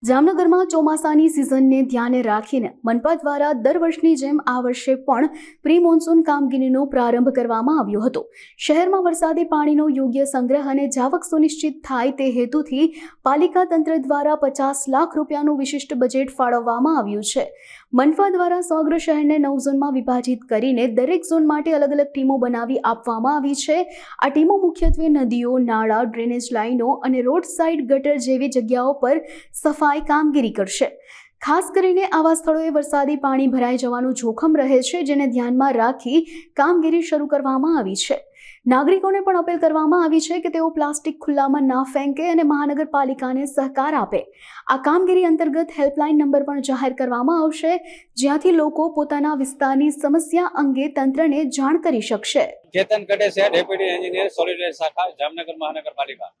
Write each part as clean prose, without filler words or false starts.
જામનગરમાં ચોમાસાની સિઝનને ધ્યાને રાખીને મનપા દ્વારા દર વર્ષની જેમ આ વર્ષે પણ પ્રી મોન્સૂન કામગીરીનો પ્રારંભ કરવામાં આવ્યો હતો। શહેરમાં વરસાદી પાણીનો યોગ્ય સંગ્રહ અને જાવક સુનિશ્ચિત થાય તે હેતુથી પાલિકા તંત્ર દ્વારા 50 લાખ રૂપિયાનું વિશિષ્ટ બજેટ ફાળવવામાં આવ્યું છે। મનપા દ્વારા સમગ્ર શહેરને 9 ઝોનમાં વિભાજિત કરીને દરેક ઝોન માટે અલગ અલગ ટીમો બનાવી આપવામાં આવી છે। આ ટીમો મુખ્યત્વે નદીઓ, નાળા, ડ્રેનેજ લાઇનો અને રોડ સાઇડ ગટર જેવી જગ્યાઓ પર સફાઈ કામગીરી કરશે। ખાસ કરીને આવા સ્થળોએ વરસાદી પાણી ભરાઈ જવાનું જોખમ રહે છે, જેને ધ્યાનમાં રાખી કામગીરી શરૂ કરવામાં આવી છે। નાગરિકોને પણ અપીલ કરવામાં આવી છે કે તેઓ પ્લાસ્ટિક ખુલ્લામાં ના ફેંકે અને મહાનગરપાલિકાને સહકાર આપે। આ કામગીરી અંતર્ગત હેલ્પલાઇન નંબર પણ જાહેર કરવામાં આવશે, જ્યાંથી લોકો પોતાના વિસ્તારની સમસ્યા અંગે તંત્રને જાણ કરી શકશે। ચેતન કડેસિયા, ડેપ્યુટી એન્જિનિયર સોલિડ વેસ્ટ શાખા, જામનગર મહાનગરપાલિકા।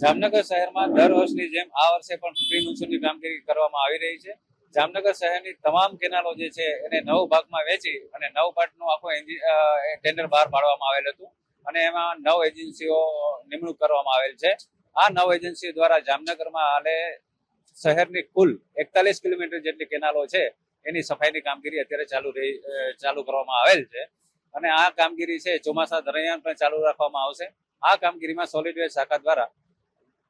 જામનગર શહેરમાં દર વર્ષની જેમ આ વર્ષે પણ પ્રી મોન્સૂનની કામગીરી કરવામાં આવી રહી છે। જામનગર શહેરની તમામ કેનાલો જે છે એને 9 ભાગમાં વહેંચી અને 9 પાર્ટનું આખું ટેન્ડર બહાર પાડવામાં આવેલ હતું અને એમાં 9 એજન્સીઓ નિમણૂક કરવામાં આવેલ છે। આ 9 એજન્સીઓ દ્વારા જામનગરમાં હાલે શહેરની કુલ 41 કિલોમીટર જેટલી કેનાલો છે એની સફાઈની કામગીરી અત્યારે ચાલુ કરવામાં આવેલ છે અને આ કામગીરી છે ચોમાસા દરમિયાન પણ ચાલુ રાખવામાં આવશે। આ કામગીરીમાં સોલિડ વેસ્ટ શાખા દ્વારા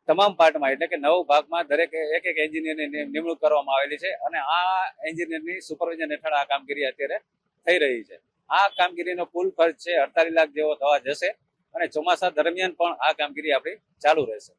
તમામ પાર્ટમાં એટલે કે 9 ભાગમાં દરેક એક એન્જિનિયરની નિમણૂક કરવામાં આવેલી છે અને આ એન્જિનિયરની સુપરવિઝન હેઠળ આ કામગીરી અત્યારે થઈ રહી છે। આ કામગીરીનો કુલ ખર્ચ છે 48 લાખ જેવો થવા જશે અને ચોમાસા દરમિયાન પણ આ કામગીરી આપણી ચાલુ રહેશે।